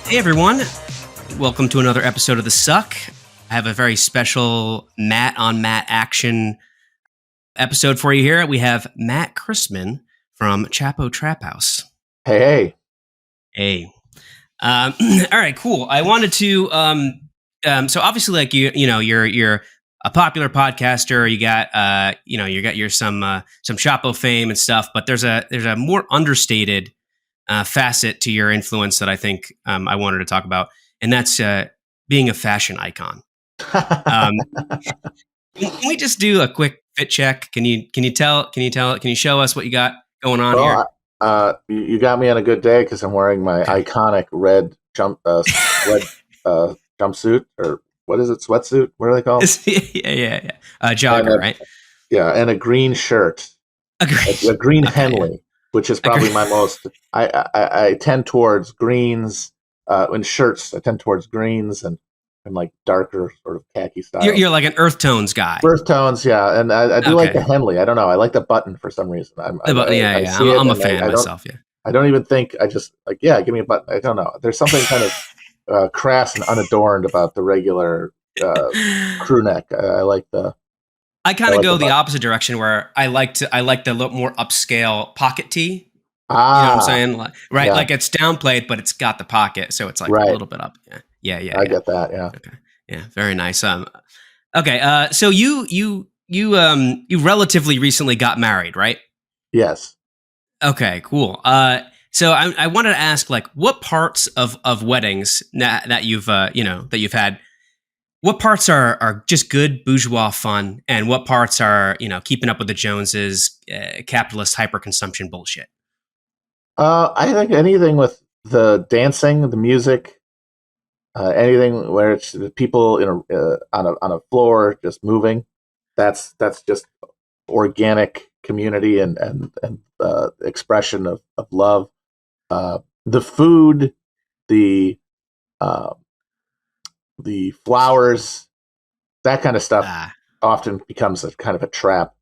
Hey everyone, welcome to another episode of the Succ. I have a very special Matt on Matt action episode for you here. We have Matt Christman from Chapo Trap House. Hey. Hey. All right, cool. I wanted to so obviously like you're a popular podcaster. You got you got your some Chapo fame and stuff, but there's a more understated facet to your influence that I think I wanted to talk about, and that's being a fashion icon. Can we just do a quick fit check? Can you show us what you got going on here? You got me on a good day because I'm wearing my iconic red jumpsuit, or what is it? Sweatsuit? What are they called? Yeah. Jogger, right? Yeah, and a green shirt. A green Henley, which is probably my most. I tend towards greens in shirts. I tend towards greens and like darker sort of khaki style. You're like an earth tones guy. Earth tones, yeah, and I do like the Henley. I don't know. I like the button for some reason. I'm a fan myself. Yeah. I don't even think. I just like, give me a button. I don't know. There's something kind of crass and unadorned about the regular crew neck. I like the. I kind of go the opposite direction where I like the little more upscale pocket tee. You know what I'm saying? Right? Yeah. Like it's downplayed, but it's got the pocket, so it's like a little bit up. Yeah. I get that. Yeah. Okay. Yeah. Very nice. Okay. So you relatively recently got married, right? Yes. Okay. Cool. So I wanted to ask, like, what parts of weddings that you've had, what parts are just good bourgeois fun, and what parts are keeping up with the Joneses, capitalist hyperconsumption bullshit? I think anything with the dancing, the music, anything where it's the people on a floor just moving. That's just organic community and expression of love. The food, the flowers, that kind of stuff often becomes a kind of a trap.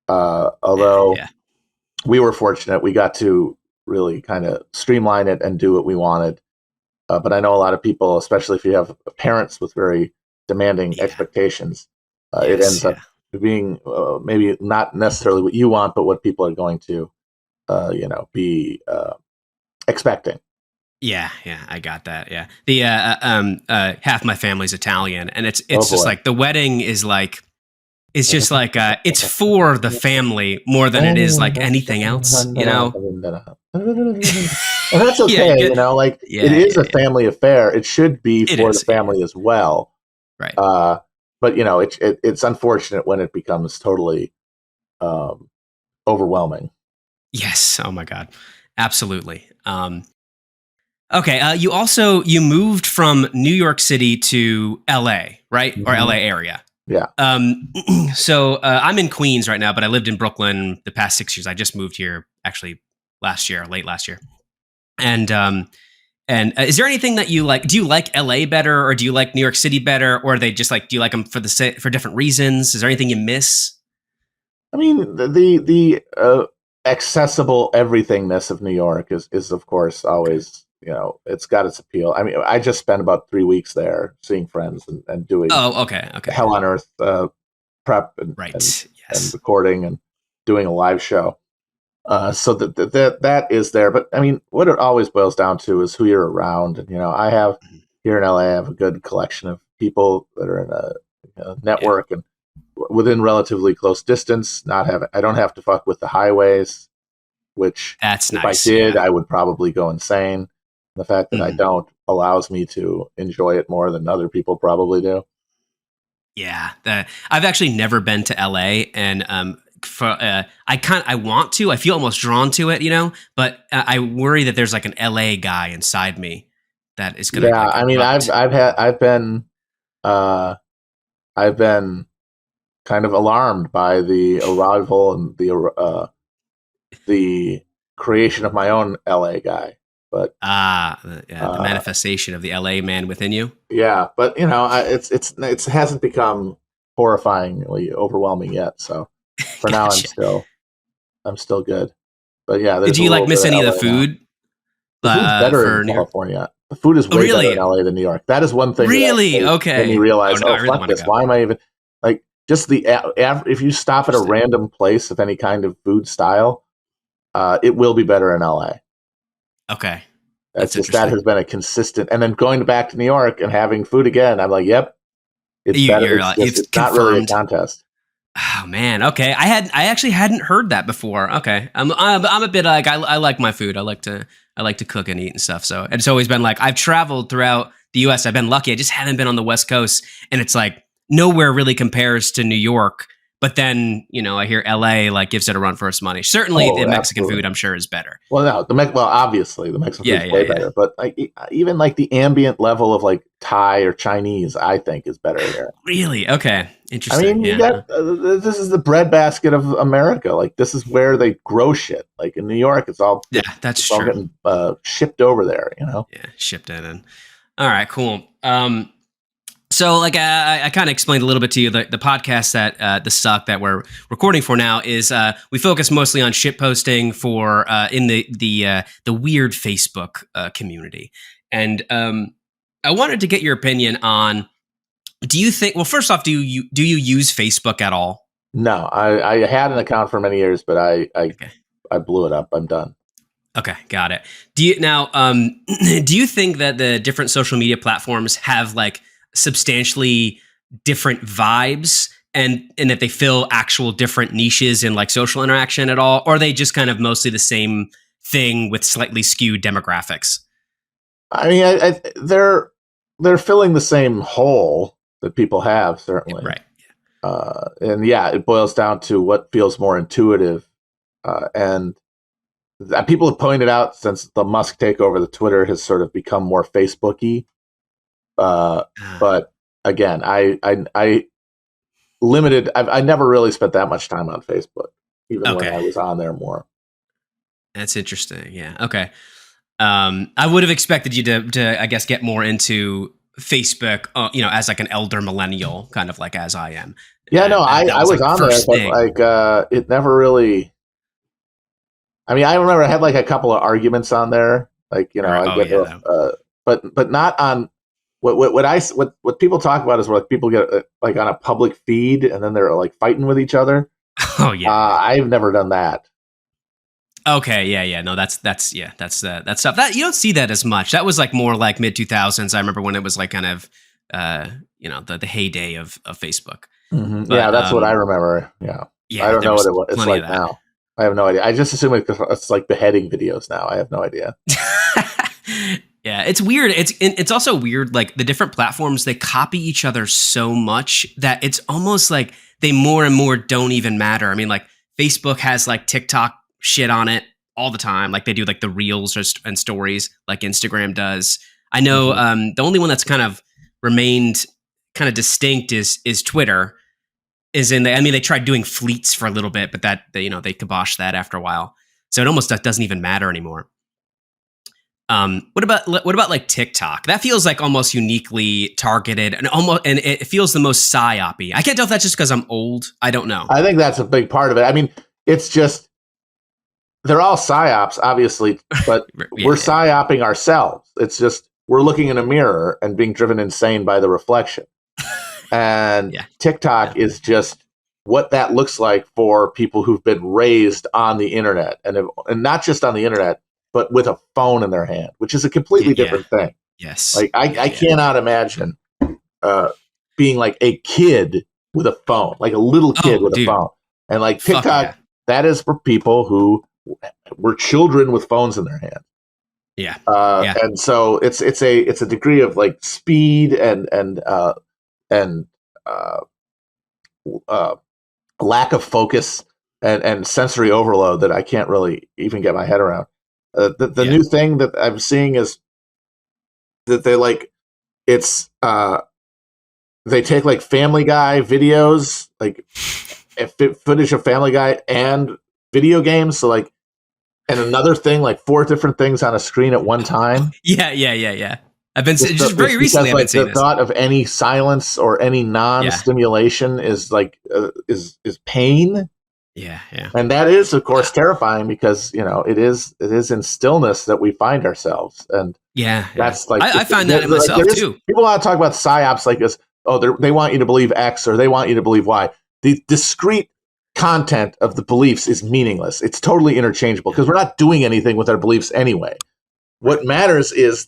Although we were fortunate, we got to really kind of streamline it and do what we wanted. But I know a lot of people, especially if you have parents with very demanding expectations, it ends up being maybe not necessarily what you want, but what people are going to, be expecting. Yeah, I got that. Yeah, the half my family's Italian, and it's just like the wedding is like. It's just like it's for the family more than it is like anything else, you know. And that's okay, it is a family affair. It should be for the family as well, right? But it's unfortunate when it becomes totally overwhelming. Yes. Oh my God. Absolutely. Okay. You moved from New York City to LA, right? Mm-hmm. Or LA area. Yeah. So I'm in Queens right now, but I lived in Brooklyn the past 6 years. I just moved here actually late last year. And is there anything that you like? Do you like LA better, or do you like New York City better, or are they just like, do you like them for different reasons? Is there anything you miss? I mean, the accessible everythingness of New York is of course always. It's got its appeal. I mean, I just spent about 3 weeks there seeing friends and doing hell on earth prep and recording and doing a live show. So that is there. But I mean, what it always boils down to is who you're around. And, I have here in LA, I have a good collection of people that are in a network and within relatively close distance. I don't have to fuck with the highways, which that's if nice. I did, I would probably go insane. The fact that I don't allows me to enjoy it more than other people probably do. Yeah, I've actually never been to LA, and I want to. I feel almost drawn to it, but I worry that there's like an LA guy inside me that is going to. Yeah, I mean, I've been kind of alarmed by the arrival and the creation of my own LA guy. But the manifestation of the LA man within you. Yeah, but it hasn't become horrifyingly overwhelming yet. So for now, I'm still good. But yeah, did you miss any of the food? The food's better in California. The food is way better Really? in LA than New York. That is one thing Really? that Okay. made me realize, Oh, no, I really fuck wanna this. go. Why am I even like just if you stop at a random place of any kind of food style, it will be better in LA. Okay. That's just that has been a consistent. And then going back to New York and having food again, I'm like, yep, it's better. It's not really a contest. Oh man, okay. I actually hadn't heard that before. Okay, I'm a bit like I like my food. I like to cook and eat and stuff. So it's always been like I've traveled throughout the U.S. I've been lucky. I just haven't been on the West Coast, and it's like nowhere really compares to New York. But then I hear L.A. like gives it a run for its money. Certainly, the Mexican food I'm sure is better. Well, no, obviously the Mexican food is way better. But like even like the ambient level of like Thai or Chinese, I think is better here. Really? Okay. Interesting. I mean, you got this is the breadbasket of America. Like this is where they grow shit. Like in New York, it's all that's all getting shipped over there. Yeah, shipped in. All right, cool. So, like I kind of explained a little bit to you, the podcast that the Succ that we're recording for now is we focus mostly on shit posting for in the weird Facebook community, and I wanted to get your opinion on. Do you think? Well, first off, do you use Facebook at all? No, I had an account for many years, but I blew it up. I'm done. Okay, got it. Do you think that the different social media platforms have like substantially different vibes and that they fill actual different niches in like social interaction at all, or are they just kind of mostly the same thing with slightly skewed demographics? I mean, they're filling the same hole that people have, certainly, right? And it boils down to what feels more intuitive, and people have pointed out since the Musk takeover, the Twitter has sort of become more Facebooky. But again, I limited. I never really spent that much time on Facebook, even when I was on there more. That's interesting. Yeah. Okay. I would have expected you to I guess get more into Facebook, as like an elder millennial, kind of like as I am. Yeah. No, I was like on there, but like it never really. I mean, I remember I had like a couple of arguments on there, like but not on. What people talk about is where like people get like on a public feed and then they're like fighting with each other. Oh yeah, I've never done that. Okay, yeah, no, that's stuff that you don't see that as much. That was like more like mid 2000s. I remember when it was like kind of the heyday of Facebook. Mm-hmm. But, that's what I remember. Yeah, I don't know what it's like now. I have no idea. I just assume it's like beheading videos now. I have no idea. Yeah, it's weird. It's also weird, like the different platforms, they copy each other so much that it's almost like they more and more don't even matter. I mean, like Facebook has like TikTok shit on it all the time. Like they do like the reels and stories like Instagram does. I know the only one that's kind of remained kind of distinct is Twitter. They tried doing fleets for a little bit, but that they kiboshed that after a while. So it almost doesn't even matter anymore. What about like TikTok? That feels like almost uniquely targeted and it feels the most psyop-y. I can't tell if that's just because I'm old. I don't know. I think that's a big part of it. I mean, it's just they're all psyops, obviously, but we're psyoping ourselves. It's just we're looking in a mirror and being driven insane by the reflection. And TikTok is just what that looks like for people who've been raised on the internet and not just on the internet, but with a phone in their hand, which is a completely different thing. Yes. Like I cannot imagine being like a kid with a phone, like a little kid with a phone. And like TikTok, that is for people who were children with phones in their hand. Yeah. And so it's a degree of like speed and lack of focus and sensory overload that I can't really even get my head around. The new thing that I'm seeing is that they like they take like Family Guy videos, like footage of Family Guy and video games. So like, and another thing, like 4 different things on a screen at one time. Yeah. I've been just very recently. I've been seeing the thought of any silence or any non-stimulation is like is pain. Yeah, yeah, And that is, of course, terrifying because, it is in stillness that we find ourselves. And yeah, yeah. that's like, I find that in myself too. people want to talk about psyops like this. Oh, they want you to believe X or they want you to believe Y. The discrete content of the beliefs is meaningless. It's totally interchangeable because we're not doing anything with our beliefs anyway. What matters is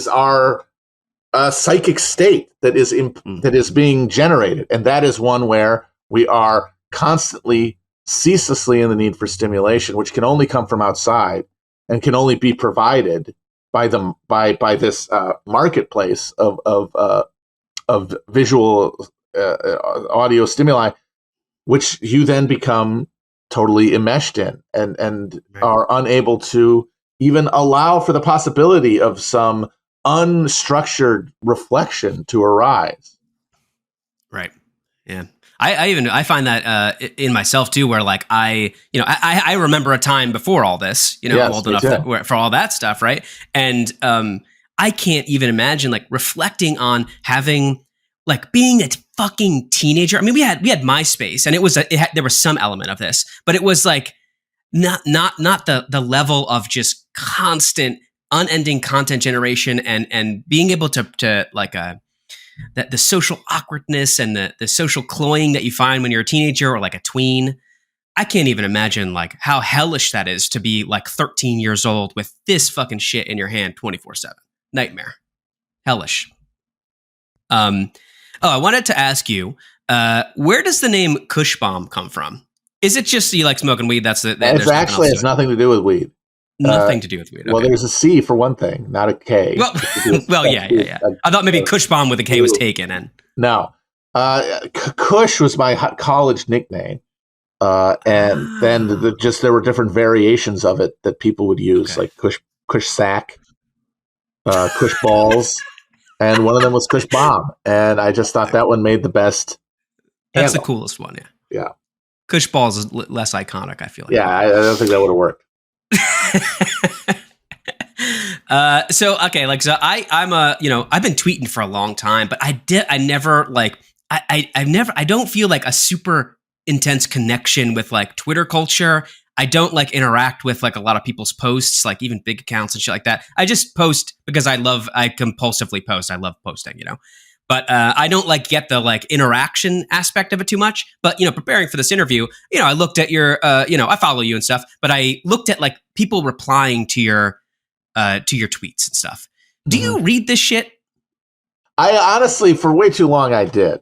our psychic state that is being generated, and that is one where we are constantly, ceaselessly in the need for stimulation, which can only come from outside and can only be provided by this marketplace of visual audio stimuli, which you then become totally enmeshed in and are unable to even allow for the possibility of some unstructured reflection to arise. Right. Yeah. I find that in myself too, where like I remember a time before all this, Yes, I'm old enough for all that stuff, right? And I can't even imagine like reflecting on having like being a fucking teenager. I mean, we had MySpace, and there was some element of this, but it was like not the level of just constant, unending content generation and being able to like that the social awkwardness and the social cloying that you find when you're a teenager or like a tween. I can't even imagine like how hellish that is to be like 13 years old with this fucking shit in your hand 24/7. Nightmare. Hellish. I wanted to ask you, where does the name Kush Bomb come from? Is it just you like smoking weed? It actually has nothing to do with weed. Nothing to do with weed. Okay. Well, there's a C for one thing, not a K. Well, yeah. I thought maybe Kush Bomb with a K was taken. And no, Kush was my college nickname, and then there were different variations of it that people would use, like Kush Sack, Kush Balls, and one of them was Kush Bomb, and I just thought that one made the best. That's the coolest one, yeah. Yeah. Kush Balls is less iconic, I feel like. Yeah, I don't think that would have worked. I'm I've been tweeting for a long time, but I don't feel like a super intense connection with like Twitter culture. I don't like interact with like a lot of people's posts, like even big accounts and shit like that. I just post because I compulsively post. I love posting, but I don't like get the like interaction aspect of it too much. But preparing for this interview, I looked at your, I follow you and stuff, but I looked at like people replying to your tweets and stuff. Do you read this shit? I honestly, for way too long, I did.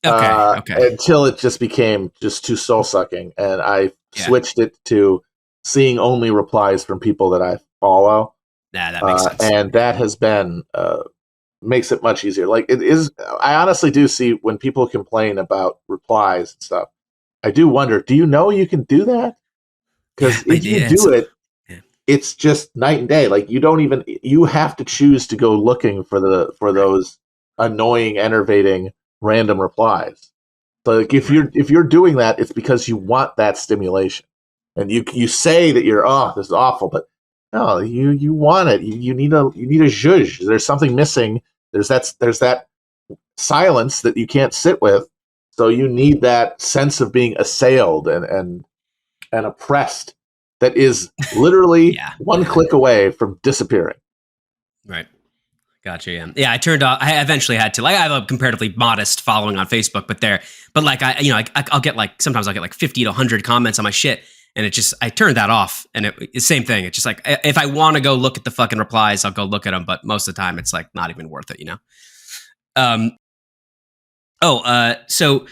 Okay. Until it just became just too soul sucking, and I switched it to seeing only replies from people that I follow. Yeah, that makes sense. And that has been makes it much easier. Like it is, I honestly do see when people complain about replies and stuff. I do wonder, do you know you can do that? Because if you do it, it's just night and day. Like you have to choose to go looking for those annoying, enervating, random replies. So like if you're doing that, it's because you want that stimulation, and you say that this is awful, but no, you want it. You need a zhuzh. There's something missing. There's that silence that you can't sit with. So you need that sense of being assailed and oppressed. That is literally one click away from disappearing. Right. Gotcha. Yeah. I turned off. I eventually had to. Like, I have a comparatively modest following on Facebook, but like I'll get like sometimes I'll get like 50 to 100 comments on my shit, and I turned that off, and it's the same thing. It's just like if I want to go look at the fucking replies, I'll go look at them, but most of the time it's like not even worth it, So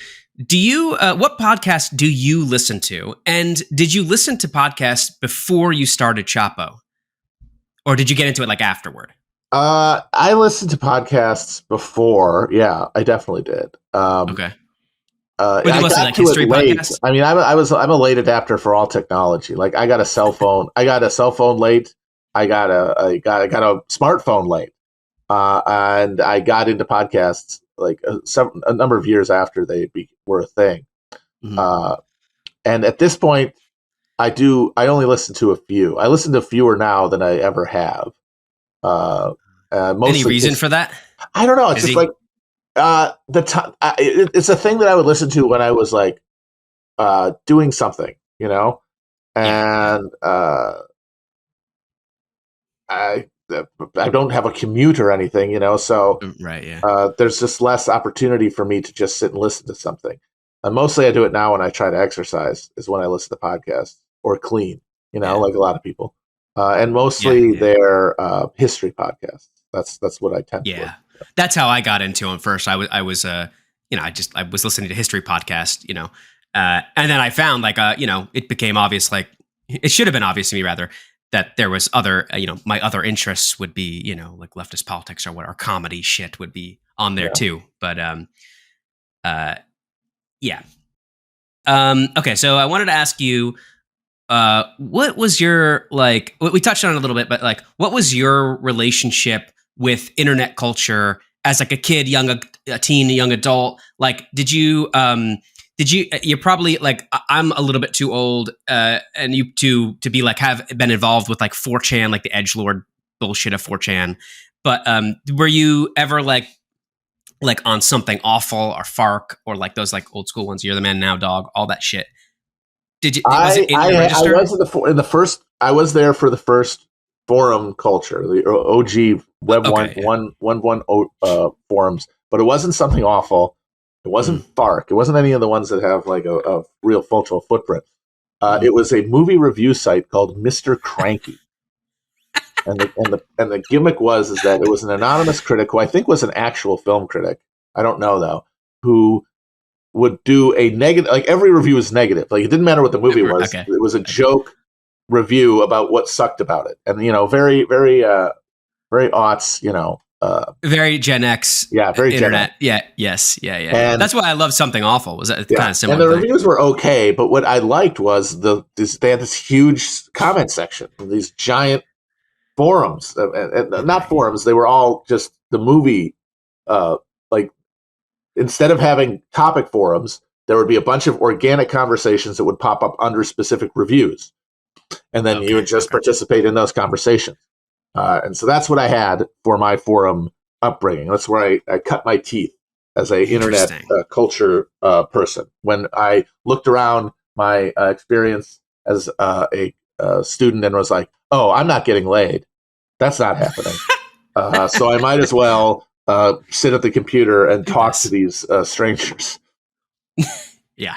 do you? What podcast do you listen to? And did you listen to podcasts before you started Chapo, or did you get into it like afterward? I listened to podcasts before. Yeah, I definitely did. Okay. Were they mostly like history podcasts? I mean, I'm a late adapter for all technology. Like I got a cell phone. Late. I got a smartphone late. And I got into podcasts like a number of years after they were a thing. Mm-hmm. And at this point, I only listen to a few. I listen to fewer now than I ever have. Any reason for that? I don't know. It's just like it's a thing that I would listen to when I was like doing something, and I don't have a commute or anything, so Right. Yeah. there's just less opportunity for me to just sit and listen to something. And mostly I do it now when I try to exercise, is when I listen to podcasts or clean, like a lot of people. And mostly they're history podcasts. That's what I tend to. Yeah, that's how I got into them first. I was I was listening to history podcast, and then I found it became obvious, like it should have been obvious to me rather, that there was other, my other interests would be, like leftist politics or what, or comedy shit would be on there too. But yeah. Okay, so I wanted to ask you, what was your, like, we touched on it a little bit, but like, what was your relationship with internet culture as like a kid, a teen, a young adult? Like, you're probably like, I'm a little bit too old, and you to be like, have been involved with like 4chan, like the edgelord bullshit of 4chan. But were you ever like on Something Awful or FARC or like those like old school ones, You're the Man Now Dog, all that shit? Did you? Was it in your register? I was in the first. I was there for the first forum culture, the OG Web 1.1 forums, but it wasn't Something Awful. It wasn't FARC. It wasn't any of the ones that have like a real cultural footprint. It was a movie review site called Mr. Cranky, and the gimmick is that it was an anonymous critic who I think was an actual film critic. I don't know though, who would do a negative, like every review was negative. Like it didn't matter what the movie was. Okay. It was a joke review about what sucked about it. And, very, very, very aughts, very Gen X. Yeah. Very internet. Gen X. Yeah. Yes. Yeah. Yeah. And that's why I love Something Awful. Was that kind of similar? And the reviews were okay. But what I liked was they had this huge comment section, these giant forums, and not forums. They were all just the movie, like, instead of having topic forums, there would be a bunch of organic conversations that would pop up under specific reviews. And then you would just participate in those conversations. And so that's what I had for my forum upbringing. That's where I cut my teeth as a internet culture person. When I looked around my experience as a student and was like, oh, I'm not getting laid. That's not happening. So I might as well sit at the computer and talk to these strangers. Yeah.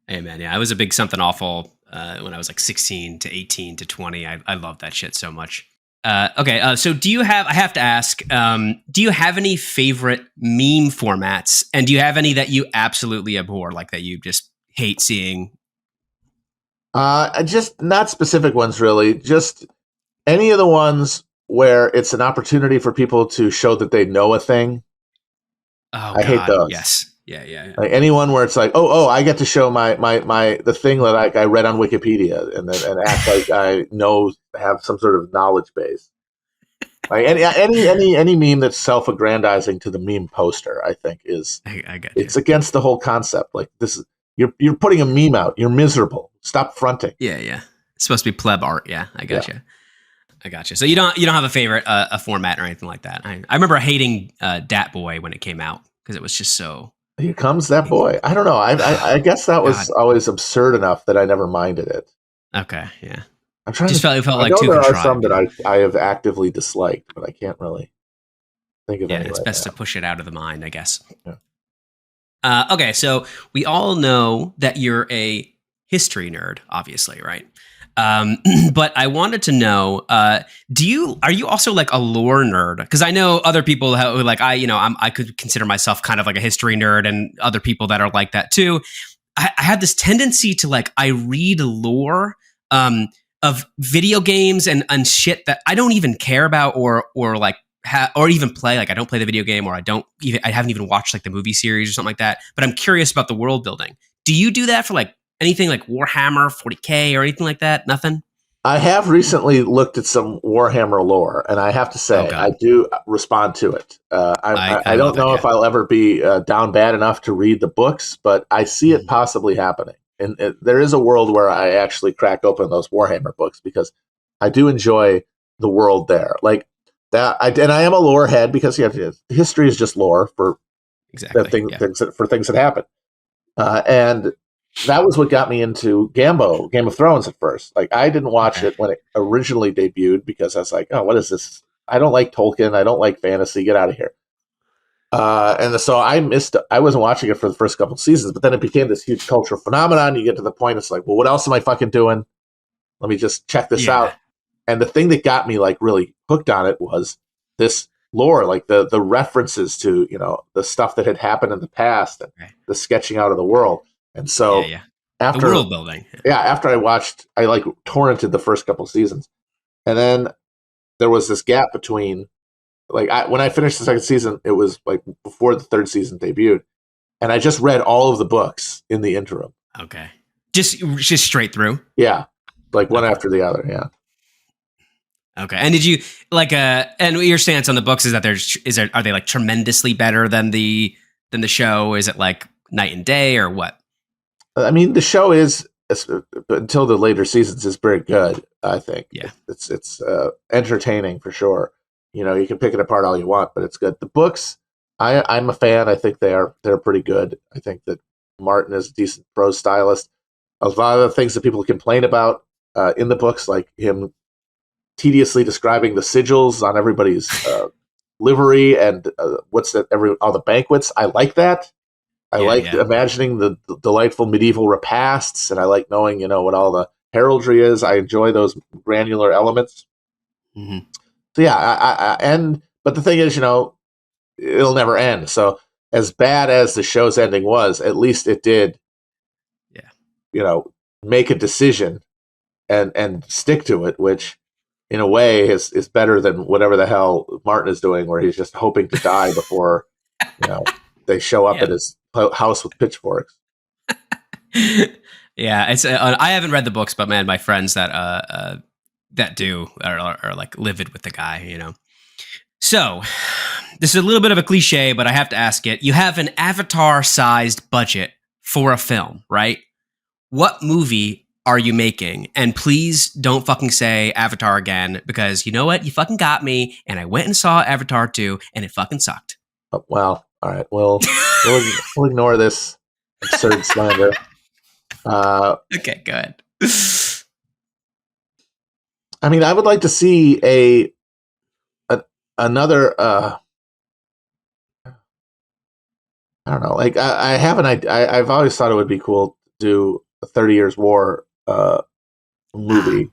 Hey, man. Yeah, I was a big Something Awful when I was like 16 to 18 to 20. I love that shit so much. Okay, so I have to ask, do you have any favorite meme formats? And do you have any that you absolutely abhor, like that you just hate seeing? Just not specific ones, really. Just any of the ones where it's an opportunity for people to show that they know a thing. Oh, I hate those. Yes. Yeah. Like anyone where it's like, oh, I get to show my the thing that I read on Wikipedia and act like I have some sort of knowledge base. Like any meme that's self-aggrandizing to the meme poster, I think it's against the whole concept. Like this is you're putting a meme out. You're miserable. Stop fronting. Yeah. It's supposed to be pleb art. Yeah, I gotcha. I gotcha. So you don't have a favorite a format or anything like that. I remember hating Dat Boy when it came out because it was just so. Here comes that boy. I don't know. I guess that was always absurd enough that I never minded it. Okay, yeah. I'm trying just to. Felt like too there contrived. Are some that I have actively disliked, but I can't really think of any. Yeah, it's best to push it out of the mind, I guess. Yeah. Okay, so we all know that you're a history nerd, obviously, right? But I wanted to know, are you also like a lore nerd? Because I know other people who like I could consider myself kind of like a history nerd, and other people that are like that too. I have this tendency to like I read lore of video games and shit that I don't even care about or like or even play. Like I don't play the video game, or I haven't even watched like the movie series or something like that. But I'm curious about the world building. Do you do that for like anything like Warhammer 40K or anything like that? Nothing? I have recently looked at some Warhammer lore, and I have to say, I do respond to it. I don't know if I'll ever be down bad enough to read the books, but I see it possibly happening. And there is a world where I actually crack open those Warhammer books because I do enjoy the world there. Like that, and I am a lore head because history is just lore for things that happen. And that was what got me into Game of Thrones at first. Like, I didn't watch it when it originally debuted because I was like, oh, what is this? I don't like Tolkien. I don't like fantasy. Get out of here. So I wasn't watching it for the first couple of seasons, but then it became this huge cultural phenomenon. You get to the point, it's like, well, what else am I fucking doing? Let me just check this out. And the thing that got me like really hooked on it was this lore, like the references to, the stuff that had happened in the past and the sketching out of the world. And so after the world building. After I like torrented the first couple of seasons. And then there was this gap between when I finished the second season, it was like before the third season debuted. And I just read all of the books in the interim. Okay. Just straight through? Yeah. Like one after the other. Yeah. Okay. And did you and your stance on the books is that are they like tremendously better than the show? Is it like night and day or what? I mean, the show is, until the later seasons, is very good, I think. Yeah. It's entertaining for sure. You can pick it apart all you want, but it's good. The books, I'm a fan. I think they're pretty good. I think that Martin is a decent prose stylist. A lot of the things that people complain about in the books, like him tediously describing the sigils on everybody's livery and all the banquets. I like that. I like imagining the delightful medieval repasts, and I like knowing, what all the heraldry is. I enjoy those granular elements. Mm-hmm. So but the thing is, it'll never end. So as bad as the show's ending was, at least it did, make a decision and stick to it, which in a way is better than whatever the hell Martin is doing, where he's just hoping to die before, they show up at his house with pitchforks. Yeah, it's. I haven't read the books, but man, my friends that do are like livid with the guy. So this is a little bit of a cliche, but I have to ask it. You have an Avatar-sized budget for a film, right? What movie are you making? And please don't fucking say Avatar again, because you know what? You fucking got me, and I went and saw Avatar 2, and it fucking sucked. Oh, well, all right. We'll ignore this absurd slander. Okay, go ahead. I mean, I would like to see another. I don't know. Like I have an idea. I've always thought it would be cool to do a 30 Years War movie.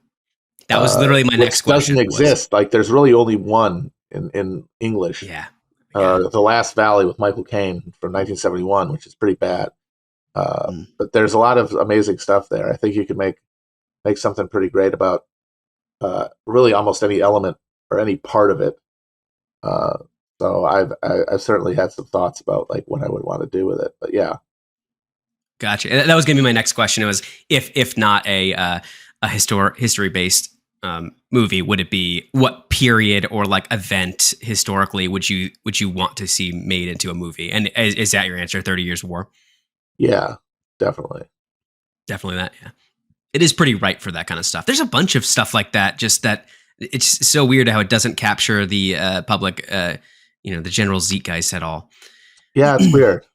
That was literally my next question. Doesn't exist. Like, there's really only one in English. Yeah. The Last Valley with Michael Caine from 1971, which is pretty bad. But there's a lot of amazing stuff there. I think you could make something pretty great about really almost any element or any part of it. So I've certainly had some thoughts about like what I would want to do with it. But yeah. Gotcha. That was going to be my next question. It was if not a history based movie, would it be what period or like event historically would you want to see made into a movie? And is that your answer? 30 Years War? Yeah, definitely. Definitely that. Yeah, it is pretty ripe for that kind of stuff. There's a bunch of stuff like that. Just that it's so weird how it doesn't capture the public, the general zeitgeist at all. Yeah, it's weird.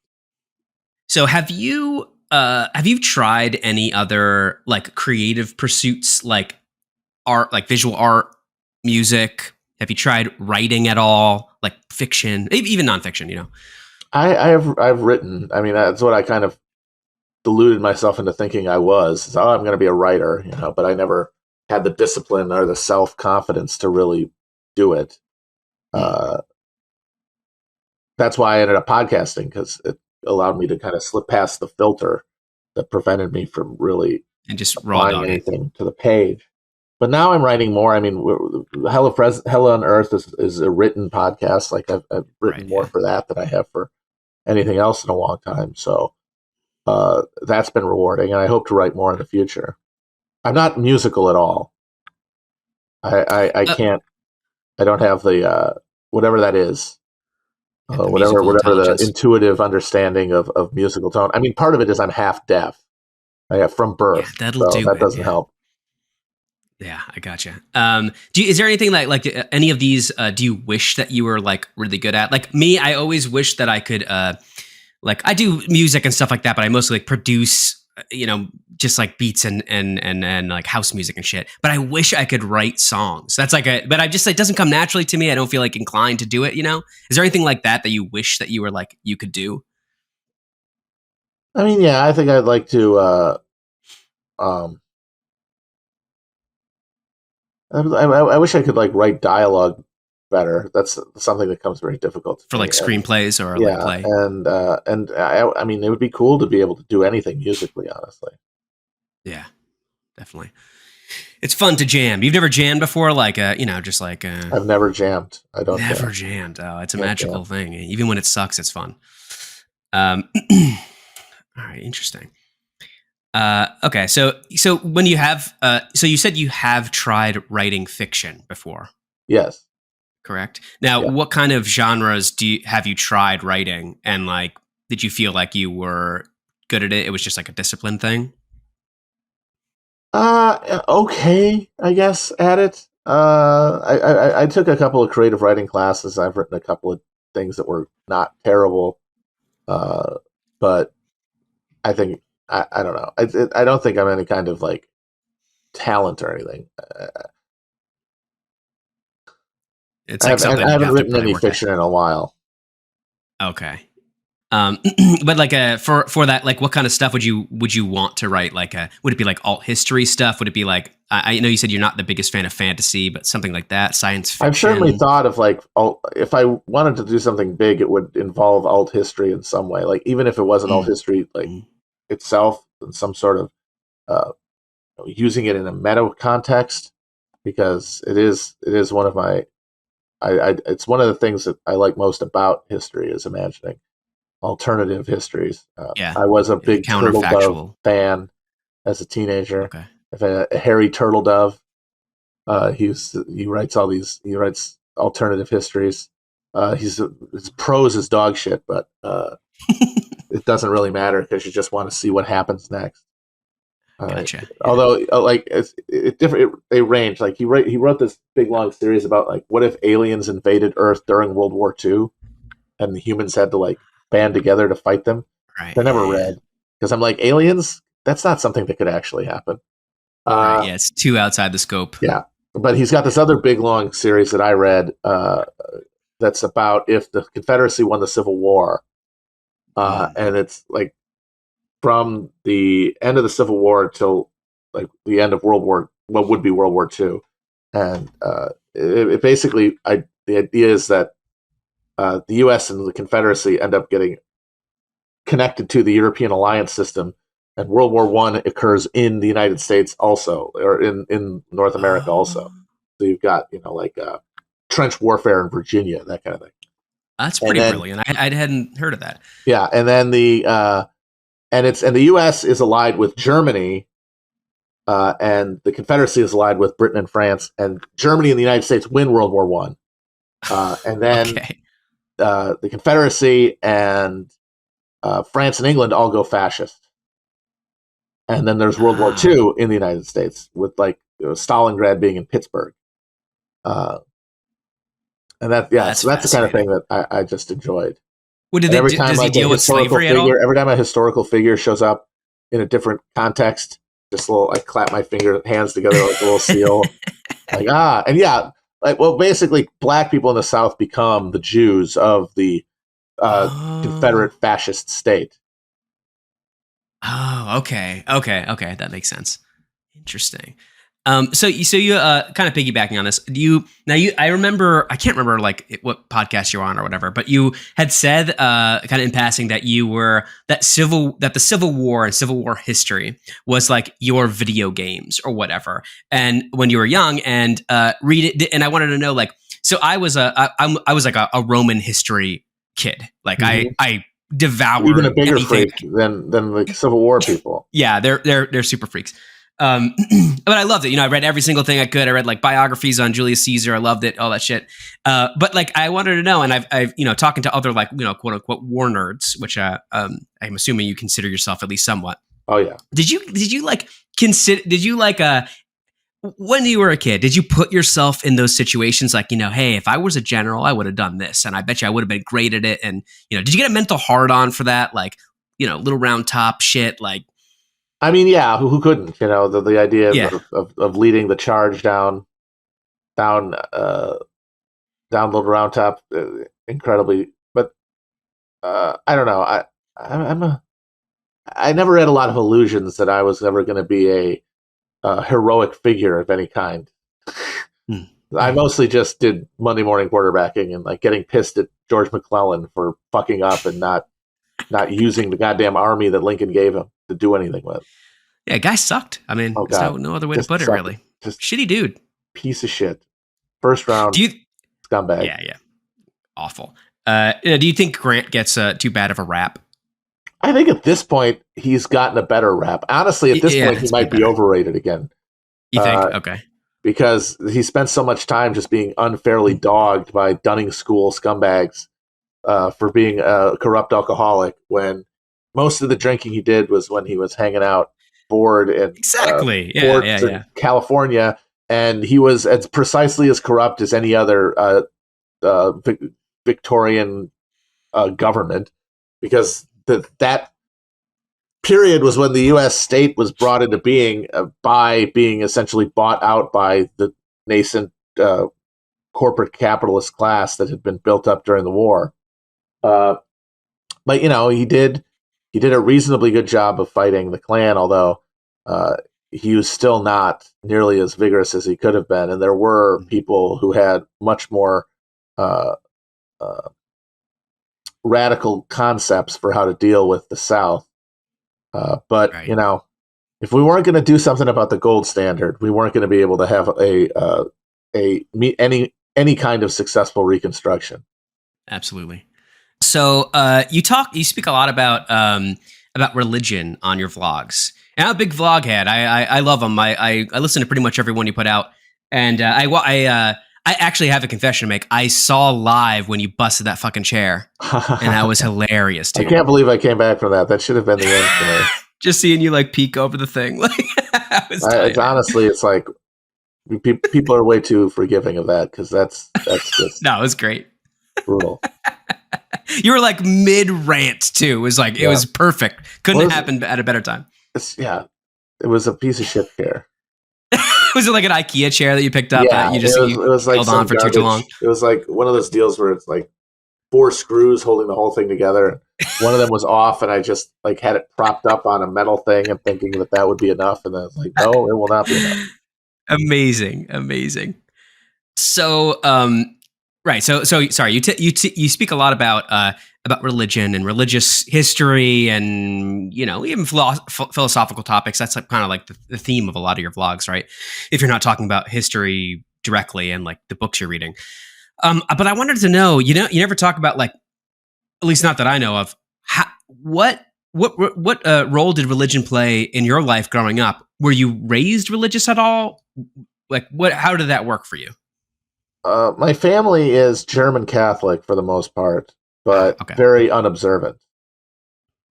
So have you tried any other like creative pursuits, like art, like visual art, music? Have you tried writing at all, like fiction, even nonfiction? I've written. I mean, that's what I kind of deluded myself into thinking I was. So, I'm going to be a writer, but I never had the discipline or the self-confidence to really do it. That's why I ended up podcasting, because it allowed me to kind of slip past the filter that prevented me from really and just applying anything to the page. But now I'm writing more. I mean, Hell on Earth is a written podcast. Like I've written more for that than I have for anything else in a long time. So that's been rewarding, and I hope to write more in the future. I'm not musical at all. I can't. I don't have the whatever that is. Whatever the intuitive understanding of musical tone. I mean, part of it is I'm half deaf. I have from birth. Yeah, that doesn't help. Yeah, I gotcha. Is there anything like any of these? Do you wish that you were like really good at? Like me, I always wish that I could. Like I do music and stuff like that, but I mostly like produce just like beats and like house music and shit. But I wish I could write songs. That's like but it doesn't come naturally to me. I don't feel like inclined to do it. Is there anything like that you wish that you were like, you could do? I mean, yeah, I think I'd like to, I wish I could like write dialogue better. That's something that comes very difficult for like screenplays or yeah, like play. And I mean, it would be cool to be able to do anything musically, honestly. Yeah, definitely. It's fun to jam. You've never jammed before, like just like I've never jammed. I don't never jammed. Oh, it's a magical thing. Even when it sucks, it's fun. All right, interesting. Okay, so when you have, so you said you have tried writing fiction before. Yes. Correct. Now, what kind of genres have you tried writing, and like, did you feel like you were good at it? It was just like a discipline thing. Okay, I guess at it. I took a couple of creative writing classes. I've written a couple of things that were not terrible, but I think I don't know. I don't think I'm any kind of like talent or anything. It's like something I haven't written any fiction in a while. Okay. But like for that, like what kind of stuff would you want to write? Like would it be like alt history stuff? Would it be like, I know you said you're not the biggest fan of fantasy, but something like that, science fiction? I've certainly thought of like, if I wanted to do something big, it would involve alt history in some way. Like even if it wasn't alt history like itself, in some sort of using it in a meta context, because it is one of my it's one of the things that I like most about history is imagining alternative histories. I was a big Turtle Dove fan as a teenager. Okay. A Harry Turtle Dove. He writes alternative histories. His prose is dog shit, but it doesn't really matter because you just want to see what happens next. Gotcha. Although, like they range. Like he wrote this big long series about like what if aliens invaded Earth during World War II, and the humans had to like band together to fight them. Right. I never read because I'm like, aliens. That's not something that could actually happen. Right, yeah, it's too outside the scope. Yeah, but he's got this other big long series that I read that's about if the Confederacy won the Civil War, and it's like from the end of the Civil War till like the end of what would be World War II, and it basically the idea is that the U.S. and the Confederacy end up getting connected to the European alliance system, and World War I occurs in the United States also, or in North America also. So you've got like trench warfare in Virginia, that kind of thing. That's pretty brilliant. I hadn't heard of that. Yeah, and then the U.S. is allied with Germany, and the Confederacy is allied with Britain and France, and Germany and the United States win World War I, and then the Confederacy and France and England all go fascist, and then there's World War II in the United States with like Stalingrad being in Pittsburgh, and that's the kind of thing that I just enjoyed. What did every time does he deal with slavery at all? Every time a historical figure shows up in a different context, I clap my hands together like a little seal. Basically, black people in the South become the Jews of the Confederate fascist state. Oh, okay, that makes sense. Interesting. So you kind of piggybacking on this. I remember, I can't remember like what podcast you're on or whatever, but you had said kind of in passing that that the Civil War and Civil War history was like your video games or whatever. And when you were young and read it, and I wanted to know like, so I was like a Roman history kid. Like I devoured even a bigger freak than the Civil War people. Yeah, they're super freaks. But I loved it. I read every single thing I could. I read like biographies on Julius Caesar. I loved it, all that shit. But like, I wanted to know, and I've talking to other like, quote unquote war nerds, which I'm assuming you consider yourself at least somewhat. Oh yeah. Did you when you were a kid, did you put yourself in those situations? Like, hey, if I was a general, I would have done this, and I bet you I would have been great at it. And did you get a mental hard on for that? Like, little round top shit, like. I mean, yeah, who couldn't? You know, the idea Yeah. of leading the charge down down the round top, incredibly. But I don't know. I never had a lot of illusions that I was ever going to be a heroic figure of any kind. Mm. I mostly just did Monday morning quarterbacking and like getting pissed at George McClellan for fucking up and not using the goddamn army that Lincoln gave him to do anything with. Yeah, guy sucked. I mean, Oh there's god, no other way to just put it, sucked. really. Just Shitty dude. piece of shit. First round Do you? scumbag. Yeah. Awful. Do you think Grant gets too bad of a rap? I think at this point he's gotten a better rap. Honestly, at this point he might be overrated again. You think? Okay. Because he spent so much time just being unfairly dogged by Dunning School scumbags for being a corrupt alcoholic when most of the drinking he did was when he was hanging out bored in California, and he was as precisely as corrupt as any other Victorian government, because that period was when the U.S. state was brought into being by being essentially bought out by the nascent corporate capitalist class that had been built up during the war. But you know, he did a reasonably good job of fighting the Klan, although he was still not nearly as vigorous as he could have been, and there were people who had much more radical concepts for how to deal with the South. But right. You know, if we weren't going to do something about the gold standard, we weren't going to be able to have any kind of successful reconstruction. Absolutely. So you speak a lot about religion on your vlogs. And I'm a big vlog head. I love them. I listen to pretty much every one you put out. And I actually have a confession to make. I saw live when you busted that fucking chair, and that was hilarious too. I can't believe I came back from that. That should have been the end for me. Just seeing you like peek over the thing, like honestly, it's like people are way too forgiving of that because that's just no, it was great, brutal. You were like mid rant too. It was like it was perfect. Couldn't have happened at a better time. It was a piece of shit chair. Was it like an IKEA chair that you picked up? Yeah, it was like held on for too long. It was like one of those deals where it's like 4 screws holding the whole thing together. One of them was off, and I just like had it propped up on a metal thing and thinking that would be enough. And then it's like, no, it will not be enough. Amazing. So, right. So sorry. You speak a lot about religion and religious history, and even philosophical topics. That's like kind of like the theme of a lot of your vlogs, right? If you're not talking about history directly and like the books you're reading. But I wanted to know, you never talk about, like, at least not that I know of, what role did religion play in your life growing up? Were you raised religious at all? Like, how did that work for you? My family is German Catholic for the most part, but very unobservant.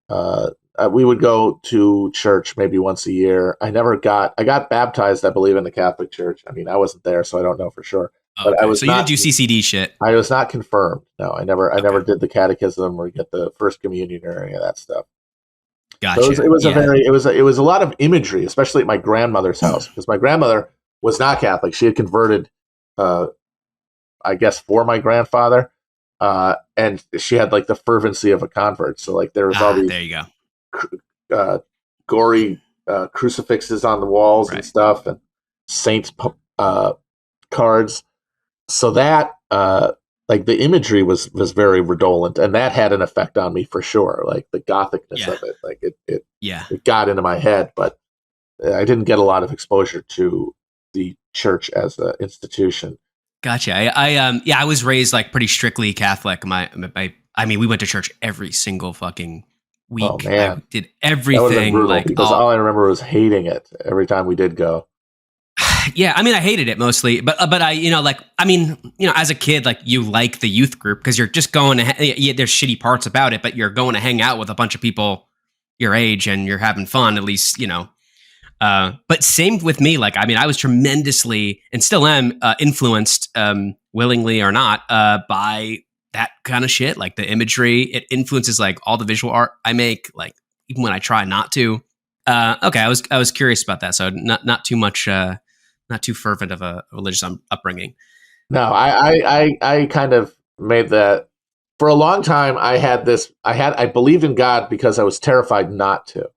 We would go to church maybe once a year. I got baptized, I believe, in the Catholic Church. I mean, I wasn't there, so I don't know for sure. Okay. But I was. So you didn't do CCD shit. I was not confirmed. No, I never did the catechism or get the first communion or any of that stuff. Gotcha. So it was a lot of imagery, especially at my grandmother's house, because my grandmother was not Catholic. She had converted, I guess, for my grandfather, and she had like the fervency of a convert. So like there was all these there you go. Gory crucifixes on the walls and stuff, and saints cards. So that like the imagery was very redolent, and that had an effect on me for sure. Like the gothicness of it, like it got into my head, but I didn't get a lot of exposure to the church as an institution. Gotcha. I was raised like pretty strictly Catholic. I mean, we went to church every single fucking week. Oh man, I did everything. Like because all I remember was hating it every time we did go. Yeah, I mean, I hated it mostly, but I, as a kid, like you like the youth group because you're just going to. There's shitty parts about it, but you're going to hang out with a bunch of people your age and you're having fun. At least, But same with me. Like, I mean, I was tremendously and still am influenced, willingly or not, by that kind of shit. Like the imagery, it influences like all the visual art I make. Like even when I try not to. Okay, I was curious about that. So not too much, not too fervent of a religious upbringing. No, I kind of made that for a long time. I believed in God because I was terrified not to.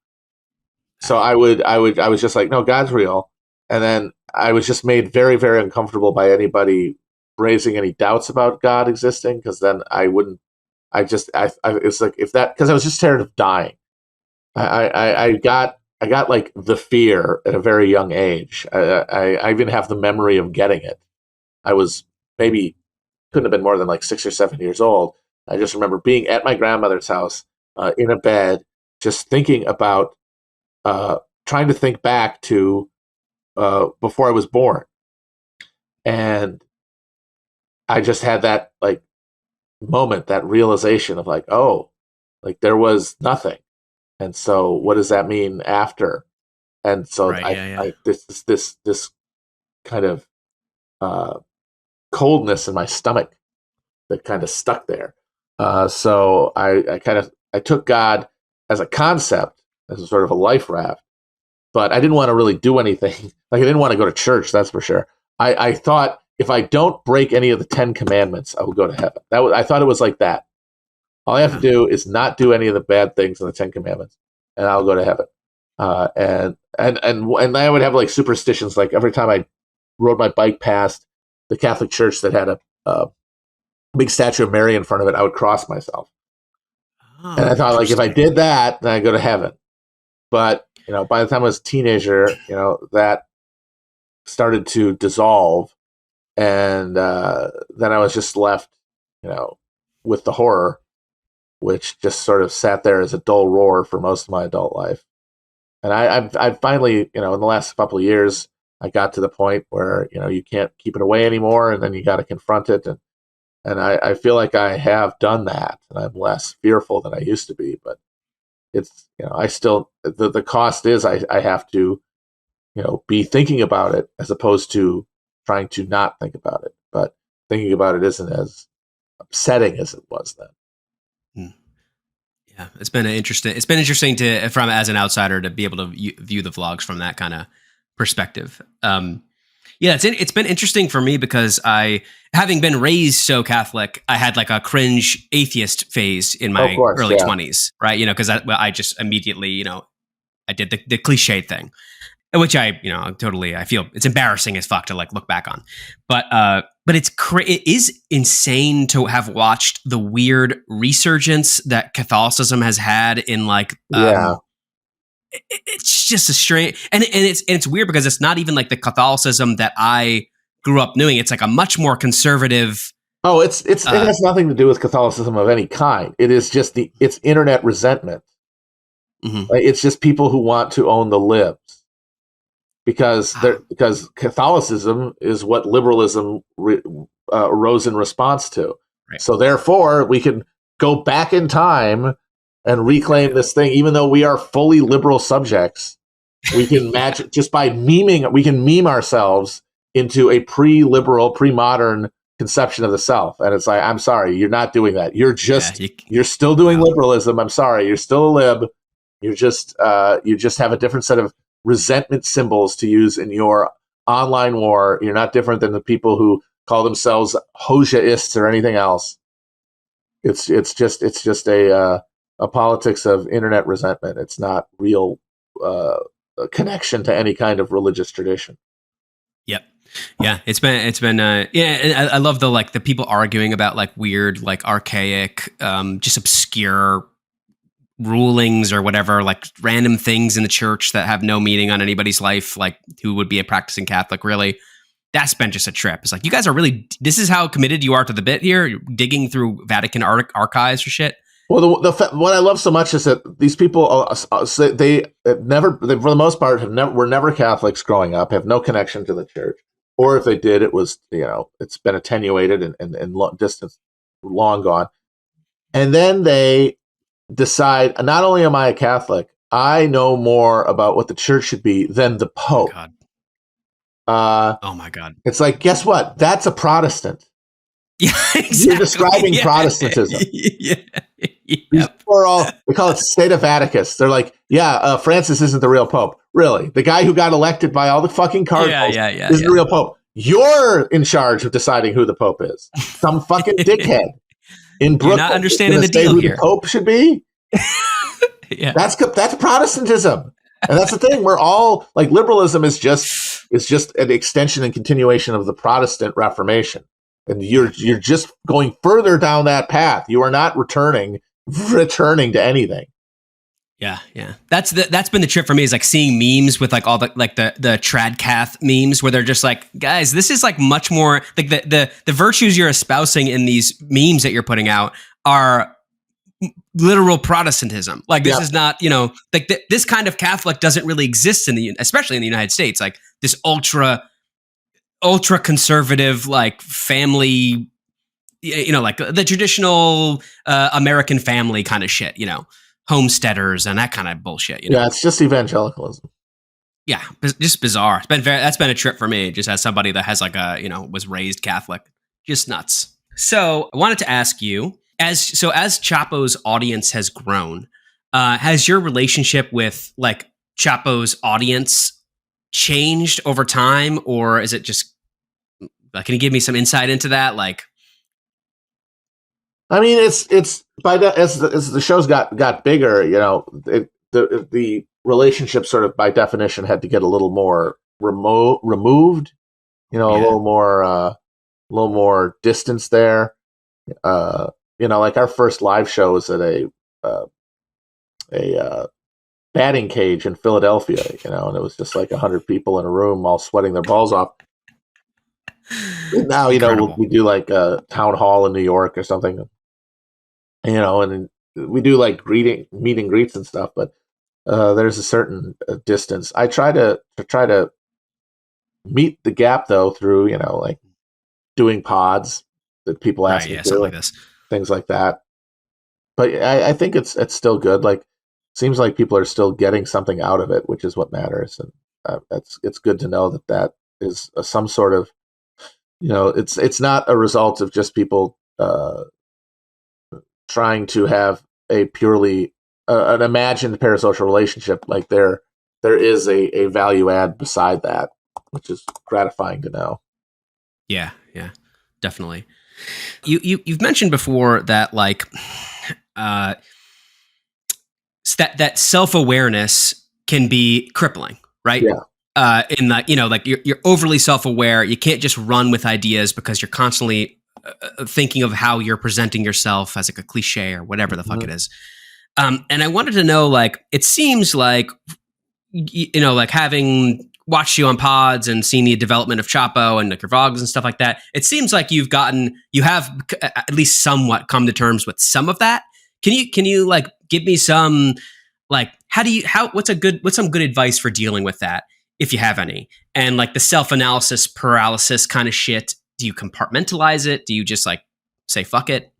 So I was just like, no, God's real. And then I was just made very, very uncomfortable by anybody raising any doubts about God existing, because then I wouldn't, it's like, if that, because I was just scared of dying. I got like the fear at a very young age. I even have the memory of getting it. I was maybe, couldn't have been more than like 6 or 7 years old. I just remember being at my grandmother's house, in a bed, just thinking about, trying to think back to, before I was born, and I just had that like moment, that realization of like, oh, like there was nothing, and so what does that mean after? And so Right. Yeah. Yeah. I this kind of, uh, coldness in my stomach that kind of stuck there. So I took God as a concept, as a sort of a life raft, but I didn't want to really do anything. Like, I didn't want to go to church, that's for sure. I thought if I don't break any of the 10 Commandments, I will go to heaven. I thought it was like that. All I have to do is not do any of the bad things in the 10 Commandments, and I'll go to heaven. And I would have like superstitions. Like every time I rode my bike past the Catholic church that had a big statue of Mary in front of it, I would cross myself. Oh, And I thought, like, if I did that, then I go to heaven. But by the time I was a teenager, that started to dissolve, and then I was just left, with the horror, which just sort of sat there as a dull roar for most of my adult life. And I've finally, in the last couple of years, I got to the point where you can't keep it away anymore, and then you got to confront it, and I feel like I have done that, and I'm less fearful than I used to be. But it's, I still, the cost is I have to, be thinking about it as opposed to trying to not think about it. But thinking about it isn't as upsetting as it was then. Yeah, it's been interesting to, from as an outsider, to be able to view the vlogs from that kind of perspective. Yeah, it's been interesting for me because having been raised so Catholic, I had like a cringe atheist phase in my early 20s, right? Because I just immediately, I did the cliche thing, which I feel it's embarrassing as fuck to like look back on, but it is insane to have watched the weird resurgence that Catholicism has had in like, it's just a strange, and it's weird because it's not even like the Catholicism that I grew up knowing. It's like a much more conservative. Oh, it has nothing to do with Catholicism of any kind. It is just it's internet resentment. Mm-hmm. Like, it's just people who want to own the libs, because Catholicism is what liberalism arose in response to. Right. So therefore, we can go back in time and reclaim this thing, even though we are fully liberal subjects. We can match it just by memeing. We can meme ourselves into a pre-liberal, pre-modern conception of the self. And it's like, I'm sorry, you're not doing that. You're just, you're still doing liberalism. I'm sorry, you're still a lib. You're just, you just have a different set of resentment symbols to use in your online war. You're not different than the people who call themselves Hojaists or anything else. It's just a politics of internet resentment. It's not real connection to any kind of religious tradition. Yep. Yeah, it's been yeah. I love the people arguing about like weird, like archaic, just obscure rulings or whatever, like random things in the church that have no meaning on anybody's life, like who would be a practicing Catholic, really. That's been just a trip. It's like, you guys are really, this is how committed you are to the bit here. You're digging through Vatican archives or shit. Well, what I love so much is that these people, they for the most part were never Catholics growing up, have no connection to the church, or if they did, it was, it's been attenuated and distance long gone. And then they decide, not only am I a Catholic, I know more about what the church should be than the Pope. Oh, God. Oh my God! It's like, guess what? That's a Protestant. Yeah, exactly. You're describing Protestantism. Yeah. These are all, they call it State of Atticus. They're like, Francis isn't the real Pope. Really? The guy who got elected by all the fucking cardinals isn't the real Pope. You're in charge of deciding who the Pope is. Some fucking dickhead in Brooklyn. You're not understanding the deal who here. The Pope should be? Yeah. That's Protestantism. And that's the thing. We're all like, liberalism is just an extension and continuation of the Protestant Reformation. And you're just going further down that path. You are not returning to anything. Yeah. That's been the trip for me, is like seeing memes with like all the tradcath memes where they're just like, guys, this is like much more like the virtues you're espousing in these memes that you're putting out are literal Protestantism. Like this is not, like this kind of Catholic doesn't really exist especially in the United States. Like this ultra conservative, like family, like the traditional American family kind of shit, homesteaders and that kind of bullshit. Yeah, it's just evangelicalism. Yeah, just bizarre. That's been a trip for me, just as somebody that has like was raised Catholic. Just nuts. So I wanted to ask you, as Chapo's audience has grown, has your relationship with like Chapo's audience changed over time, or is it just can you give me some insight into that? Like, I mean, it's by that as the shows got bigger, the relationship sort of by definition had to get a little more removed, a little more distance there. Like our first live show was at a batting cage in Philadelphia, and it was just like 100 people in a room all sweating their balls off. And now, we do like a town hall in New York or something, and we do like meet and greets and stuff, but there's a certain distance. I try to meet the gap though through, like doing pods that people ask me to do, like this. Things like that. But I think it's still good. Like, seems like people are still getting something out of it, which is what matters. And it's good to know that is some sort of, it's not a result of just people trying to have a purely an imagined parasocial relationship. Like there is a value add beside that, which is gratifying to know. Yeah, definitely. You've mentioned before that like that self-awareness can be crippling, right? Yeah. In that, like you're overly self-aware. You can't just run with ideas because you're constantly thinking of how you're presenting yourself as like a cliche or whatever the fuck it is. And I wanted to know, like, it seems like, like having watched you on pods and seen the development of Chapo and like your vlogs and stuff like that, it seems like you have at least somewhat come to terms with some of that. Can you like give me some, like, what's some good advice for dealing with that, if you have any? And like the self-analysis paralysis kind of shit, do you compartmentalize it? Do you just like say, fuck it?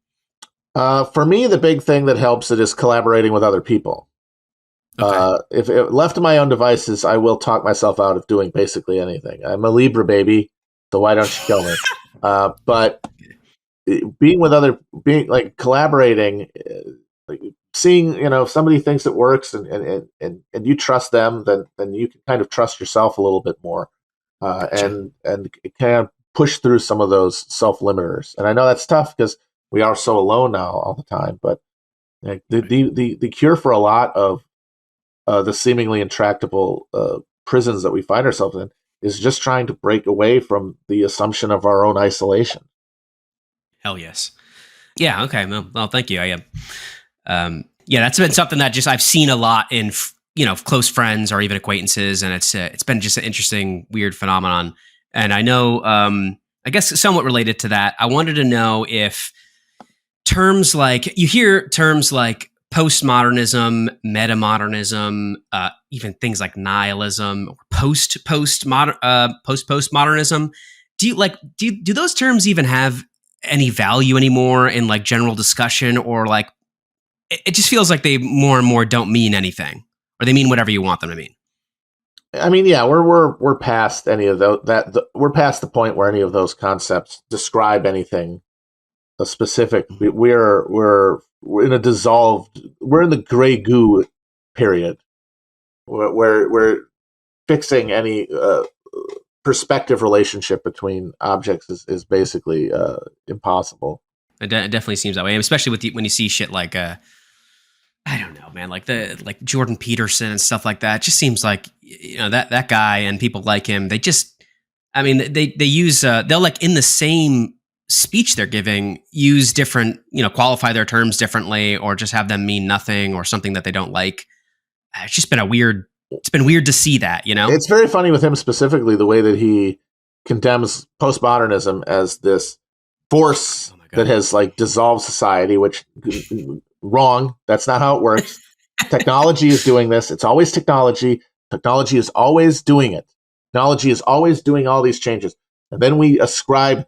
For me, the big thing that helps it is collaborating with other people. Okay. If left to my own devices, I will talk myself out of doing basically anything. I'm a Libra baby, so why don't you kill me? But being like collaborating, like seeing, if somebody thinks it works and you trust them, then you can kind of trust yourself a little bit more, and kind of push through some of those self-limiters. And I know that's tough because we are so alone now all the time. But like, the cure for a lot of the seemingly intractable prisons that we find ourselves in is just trying to break away from the assumption of our own isolation. Hell yes. Yeah. Okay. Well, thank you. That's been something that just I've seen a lot in close friends or even acquaintances, and it's been just an interesting, weird phenomenon. And I know, I guess somewhat related to that, I wanted to know if you hear terms like postmodernism, metamodernism, even things like nihilism or postmodernism. Do those terms even have any value anymore in like general discussion, or like it just feels like they more and more don't mean anything, or they mean whatever you want them to mean? I mean, yeah, we're past any of those. We're past the point where any of those concepts describe anything a specific. We're in a dissolved. We're in the gray goo period, where we're fixing any perspective relationship between objects is basically impossible. It definitely seems that way, especially when you see shit like I don't know, man, like Jordan Peterson and stuff like that. It just seems like that guy and people like him. They just, I mean, they use they'll like in the same speech they're giving use different, qualify their terms differently, or just have them mean nothing or something that they don't like. It's just been it's been weird to see that, It's very funny with him specifically, the way that he condemns postmodernism as this force that has like dissolved society, which wrong. That's not how it works. Technology is doing this. It's always technology. Technology is always doing it. Technology is always doing all these changes. And then we find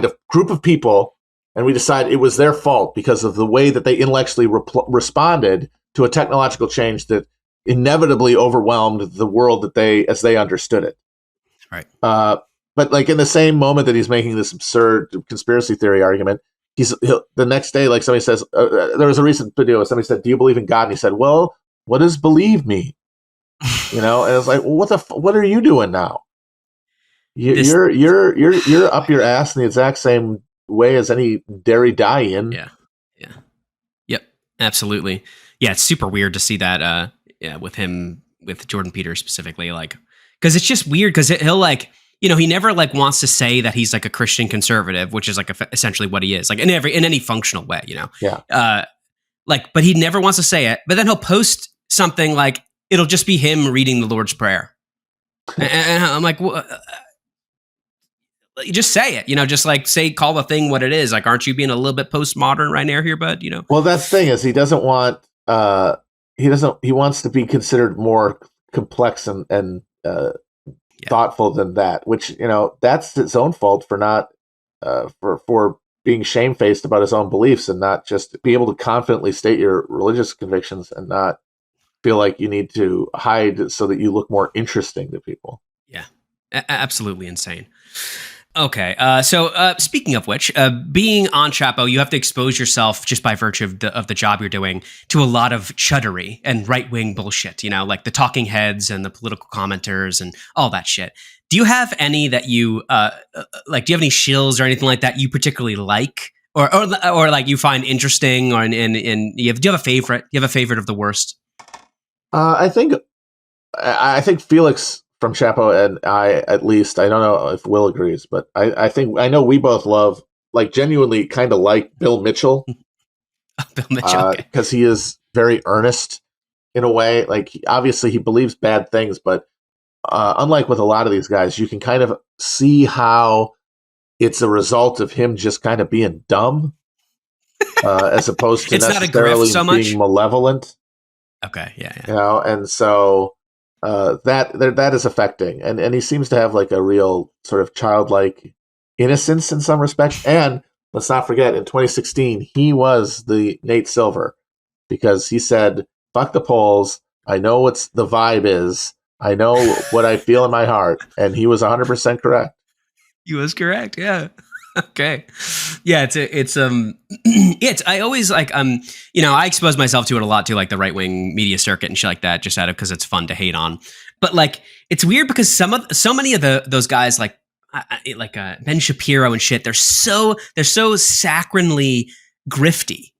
a group of people and we decide it was their fault because of the way that they intellectually responded to a technological change that inevitably overwhelmed the world as they understood it. Right. But like in the same moment that he's making this absurd conspiracy theory argument, the next day, like somebody says, there was a recent video where somebody said, "Do you believe in God?" And he said, "Well, what does believe mean?" And it's like, well, what are you doing now? You're up your ass in the exact same way as any Derridian. Yeah. Yep. Absolutely. Yeah, it's super weird to see that. With Jordan Peters specifically, like, because it's just weird because he'll like. He never like wants to say that he's like a Christian conservative, which is like essentially what he is, like in any functional way, Yeah. But he never wants to say it. But then he'll post something like it'll just be him reading the Lord's Prayer, and I'm like, well, you just say it, just like call the thing what it is. Like, aren't you being a little bit postmodern right now here, bud? Well, that's the thing is he doesn't want he wants to be considered more complex and thoughtful than that, which that's its own fault for not for being shamefaced about his own beliefs and not just be able to confidently state your religious convictions and not feel like you need to hide so that you look more interesting to people. Yeah, absolutely insane. Okay, so speaking of which, being on Chapo, you have to expose yourself just by virtue of the job you're doing to a lot of chuddery and right-wing bullshit, like the talking heads and the political commenters and all that shit. Do you have any that you, like, do you have any shills or anything like that you particularly like? Or like you find interesting or do you have a favorite? Do you have a favorite of the worst? I think Felix from Chapo and I, at least, I don't know if Will agrees, but I know we both love, like, genuinely kind of like Bill Mitchell. Bill Mitchell, because he is very earnest in a way. Like, obviously he believes bad things, but unlike with a lot of these guys, you can kind of see how it's a result of him just kind of being dumb, as opposed to it's necessarily not a grift so being much. Malevolent. Okay, yeah. And so that is affecting, and he seems to have like a real sort of childlike innocence in some respects. And let's not forget, in 2016, he was the Nate Silver because he said, "Fuck the polls. I know what the vibe is. I know what I feel in my heart," and he was 100% correct. He was correct. Yeah. Okay. Yeah, it's I always like I expose myself to it a lot too, like the right wing media circuit and shit like that, just out of because it's fun to hate on. But like it's weird because so many of those guys like Ben Shapiro and shit, they're so saccharinely grifty,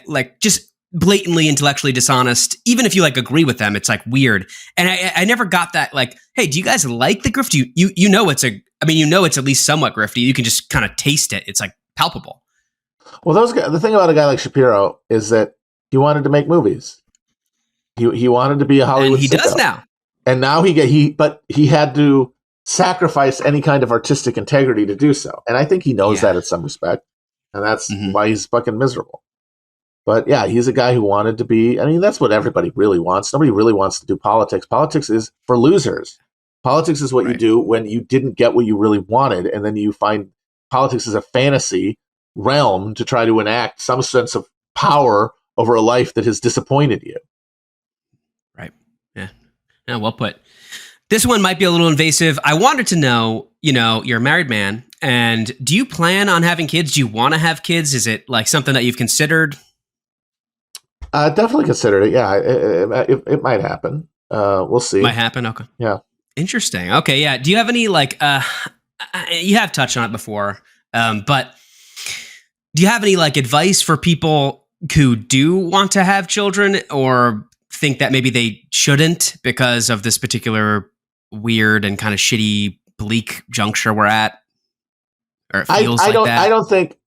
like just blatantly intellectually dishonest. Even if you like agree with them, it's like weird. And I never got that. Like, hey, do you guys like the grift? You know it's it's at least somewhat grifty. You can just kind of taste it. It's like palpable. Well, those guys, the thing about a guy like Shapiro is that he wanted to make movies. He wanted to be a Hollywood. And he does now. And now but he had to sacrifice any kind of artistic integrity to do so. And I think he knows that in some respect, and that's why he's fucking miserable. But yeah, he's a guy who wanted to be. I mean, that's what everybody really wants. Nobody really wants to do politics. Politics is for losers. Politics is what you do when you didn't get what you really wanted, and then you find politics is a fantasy realm to try to enact some sense of power over a life that has disappointed you. Right. Yeah. Yeah, well put. This one might be a little invasive. I wanted to know, you're a married man, And do you plan on having kids? Do you want to have kids? Is it like something that you've considered? Definitely considered it. Yeah, it might happen. We'll see. Might happen. Okay. Yeah. Interesting. Okay. Yeah. Do you have any like? You have touched on it before, but do you have any like advice for people who do want to have children or think that maybe they shouldn't because of this particular weird and kind of shitty, bleak juncture we're at? Or it feels I like don't. that. I don't think.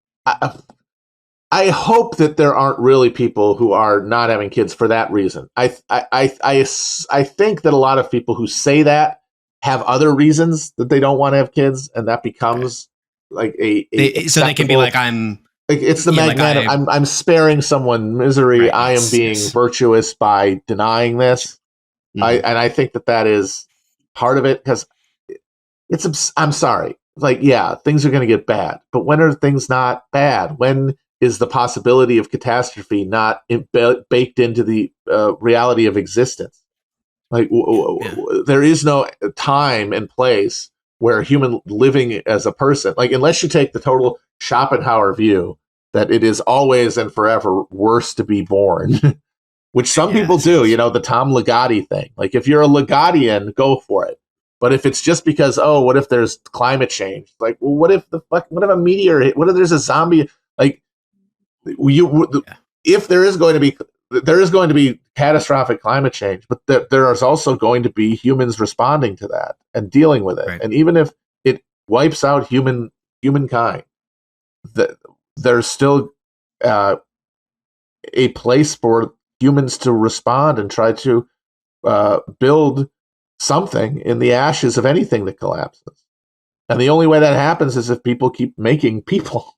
I hope that there aren't really people who are not having kids for that reason. I think that a lot of people who say that have other reasons that they don't want to have kids, and that becomes like so they can be like, I'm. Like it's the magnetic. Like I'm sparing someone misery. Right, I am being virtuous by denying this. Mm-hmm. I think that is part of it because it's. I'm sorry. Like, yeah, things are going to get bad, but when are things not bad? When is the possibility of catastrophe not baked into the reality of existence? Like, there is no time and place where human living as a person, like, unless you take the total Schopenhauer view that it is always and forever worse to be born, which some people do, the Tom Ligotti thing. Like, if you're a Ligottian, go for it. But if it's just because, what if there's climate change? Like, well, what if a meteor hit? What if there's a zombie? Like, if there is going to be catastrophic climate change, but there is also going to be humans responding to that and dealing with it. Right. And even if it wipes out humankind, there's still a place for humans to respond and try to build something in the ashes of anything that collapses. And the only way that happens is if people keep making people.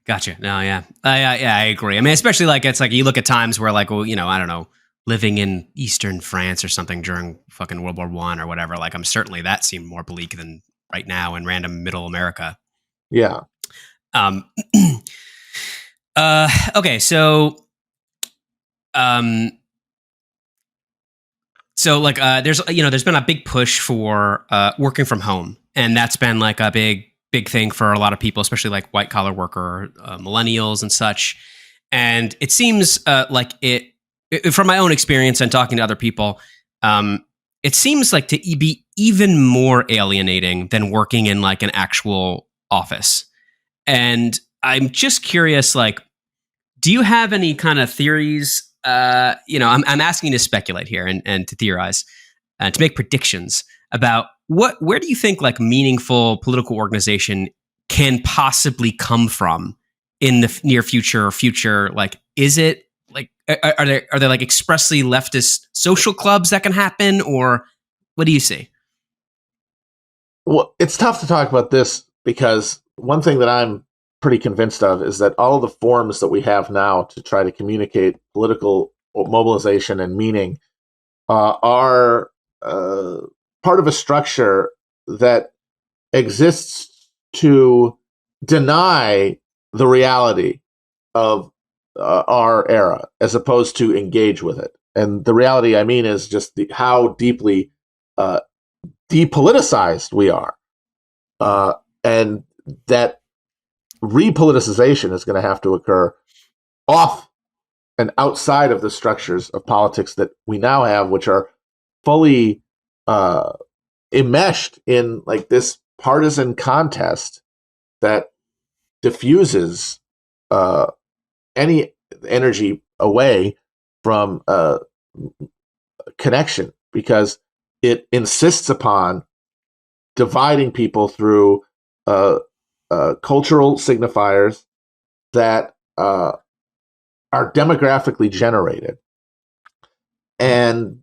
Gotcha. No, yeah. I agree. I mean, especially like it's like you look at times where like, well, I don't know, living in Eastern France or something during fucking World War I or whatever, like certainly that seemed more bleak than right now in random middle America. Yeah. Okay. So like, there's been a big push for working from home, and that's been like a big thing for a lot of people, especially like white collar worker, millennials and such. And it seems like it, from my own experience and talking to other people, it seems like to be even more alienating than working in like an actual office. And I'm just curious, like, do you have any kind of theories? I'm asking you to speculate here and to theorize and to make predictions about where do you think like meaningful political organization can possibly come from in the near future or future? Like, is it like, are there like expressly leftist social clubs that can happen, or what do you see? Well, it's tough to talk about this because one thing that I'm pretty convinced of is that all of the forms that we have now to try to communicate political mobilization and meaning are part of a structure that exists to deny the reality of our era as opposed to engage with it. And the reality I mean is just how deeply depoliticized we are. And that repoliticization is going to have to occur off and outside of the structures of politics that we now have, which are fully enmeshed in like this partisan contest that diffuses any energy away from connection, because it insists upon dividing people through cultural signifiers that are demographically generated. And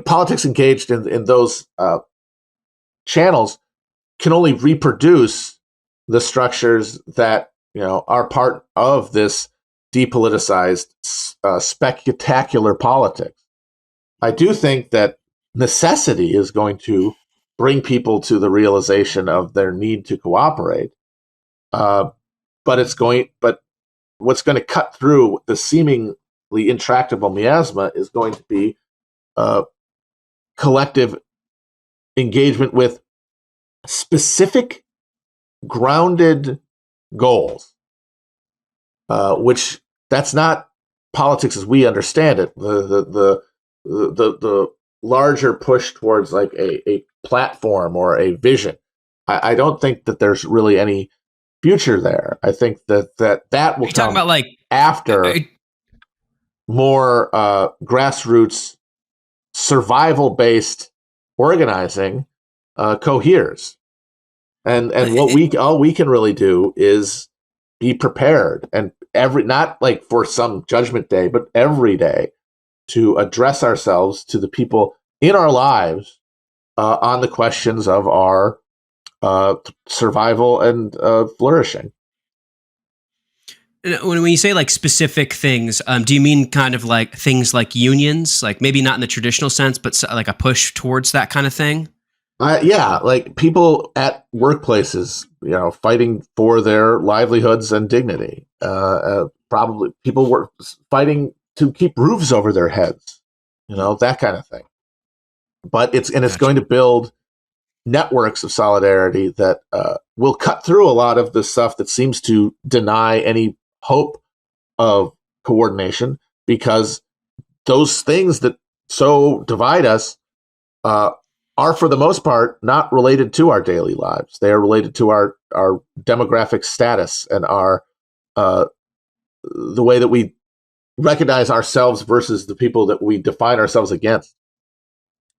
politics engaged in those channels can only reproduce the structures that are part of this depoliticized spectacular politics. I do think that necessity is going to bring people to the realization of their need to cooperate, but what's going to cut through the seemingly intractable miasma is going to be collective engagement with specific grounded goals, which that's not politics as we understand it. The larger push towards like a platform or a vision. I don't think that there's really any future there. I think that will come about like after more grassroots survival based organizing coheres. And all we can really do is be prepared, and not like for some judgment day, but every day to address ourselves to the people in our lives on the questions of our survival and flourishing. When you say like specific things, do you mean kind of like things like unions, like maybe not in the traditional sense, but like a push towards that kind of thing? Yeah, like people at workplaces, fighting for their livelihoods and dignity. Probably people were fighting to keep roofs over their heads, that kind of thing. But it's going to build networks of solidarity that will cut through a lot of the stuff that seems to deny any hope of coordination, because those things that so divide us are for the most part not related to our daily lives. They are related to our demographic status and our the way that we recognize ourselves versus the people that we define ourselves against.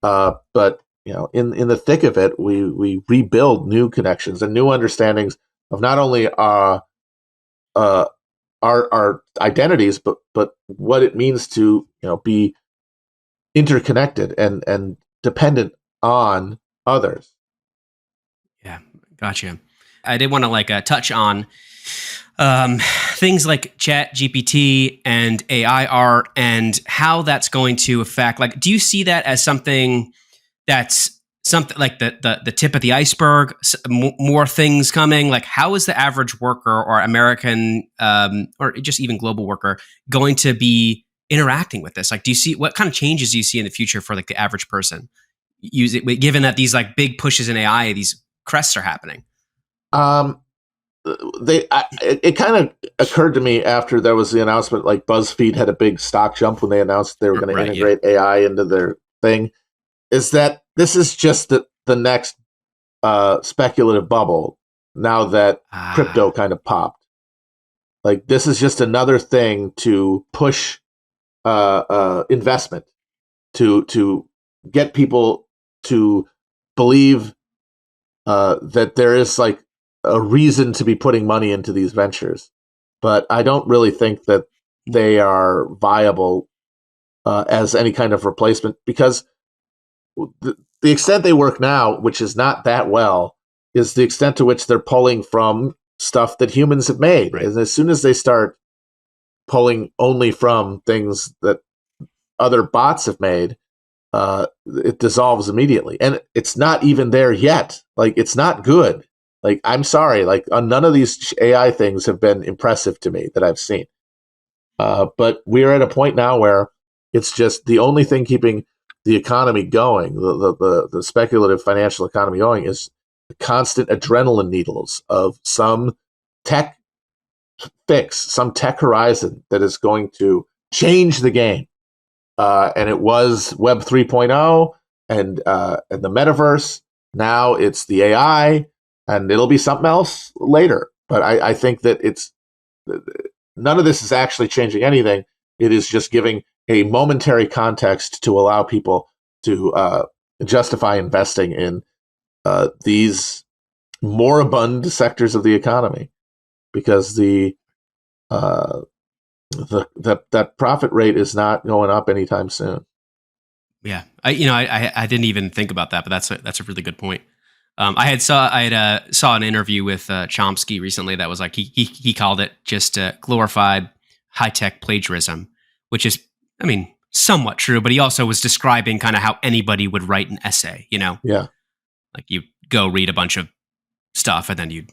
But in the thick of it, we rebuild new connections and new understandings of not only our identities, but what it means to be interconnected and dependent on others. Yeah, gotcha. I did want to touch on things like Chat GPT and AI art and how that's going to affect. Like, do you see that as something that's something like the tip of the iceberg? More things coming. Like, how is the average worker or American or just even global worker going to be interacting with this? Like, do you see what kind of changes do you see in the future for like the average person? Use it, given that these like big pushes in AI, these crests are happening. It kind of occurred to me after there was the announcement, like BuzzFeed had a big stock jump when they announced they were going to integrate AI into their thing, is that this is just the next speculative bubble now that crypto kind of popped. Like, this is just another thing to push investment, to get people to believe that there is like a reason to be putting money into these ventures. But I don't really think that they are viable as any kind of replacement, because the extent they work now, which is not that well, is the extent to which they're pulling from stuff that humans have made. Right. And as soon as they start pulling only from things that other bots have made, it dissolves immediately. And it's not even there yet. Like, it's not good. Like, I'm sorry, like none of these AI things have been impressive to me that I've seen. But we're at a point now where it's just the only thing keeping the economy going, the speculative financial economy going, is the constant adrenaline needles of some tech fix, some tech horizon that is going to change the game. And it was Web 3.0 and the metaverse. Now it's the AI, and it'll be something else later. But I think that none of this is actually changing anything. It is just giving a momentary context to allow people to justify investing in these moribund sectors of the economy, because that profit rate is not going up anytime soon. Yeah, I didn't even think about that, but that's a really good point. I saw an interview with Chomsky recently that was like he called it just glorified high tech plagiarism, which is, I mean, somewhat true, but he also was describing kind of how anybody would write an essay. Yeah, like you go read a bunch of stuff and then you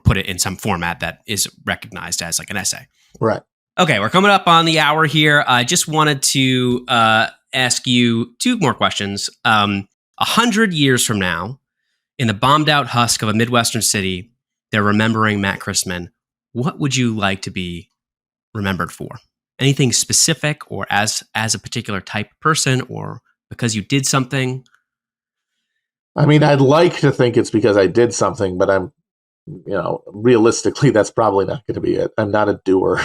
put it in some format that is recognized as like an essay. Right. Okay, we're coming up on the hour here. I just wanted to ask you two more questions. 100 years from now, in the bombed out husk of a Midwestern city, they're remembering Matt Christman. What would you like to be remembered for? Anything specific, or as a particular type of person, or because you did something? I mean, I'd like to think it's because I did something, but I'm, realistically, that's probably not going to be it. I'm not a doer.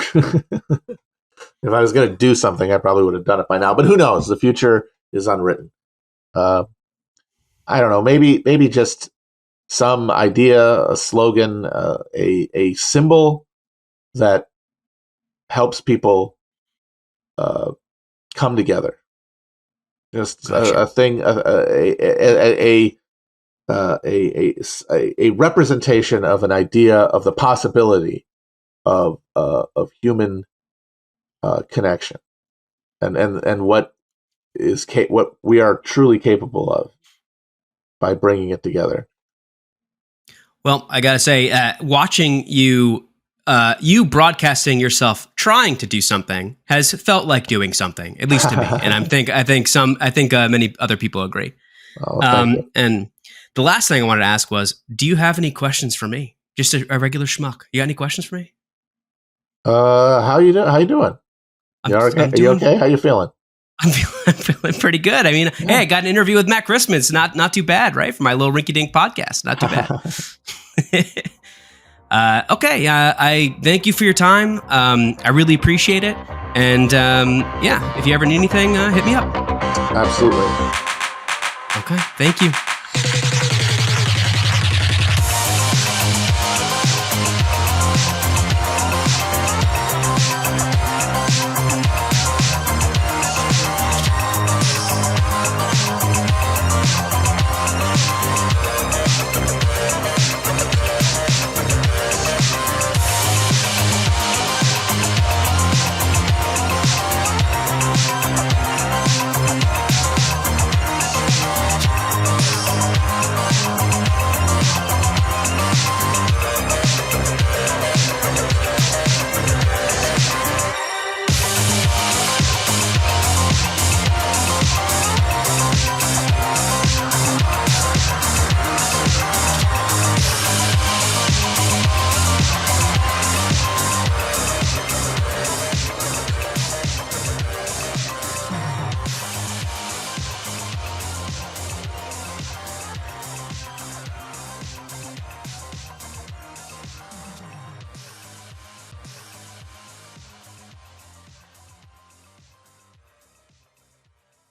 If I was going to do something, I probably would have done it by now. But who knows? The future is unwritten. I don't know. Maybe just some idea, a slogan, a symbol that helps people come together. Just Gotcha. a thing, a representation of an idea of the possibility of human connection, and what what we are truly capable of by bringing it together. Well, I gotta say, watching you broadcasting yourself trying to do something has felt like doing something, at least to me. And I think many other people agree. Thank you. And the last thing I wanted to ask was, do you have any questions for me? Just a regular schmuck. You got any questions for me? How you doing? You okay? Are you okay? How you feeling? I'm feeling pretty good. I mean, Hey, I got an interview with Matt Christman. It's not too bad, right? For my little rinky-dink podcast. Not too bad. Okay. I thank you for your time. I really appreciate it. And if you ever need anything, hit me up. Absolutely. Okay. Thank you.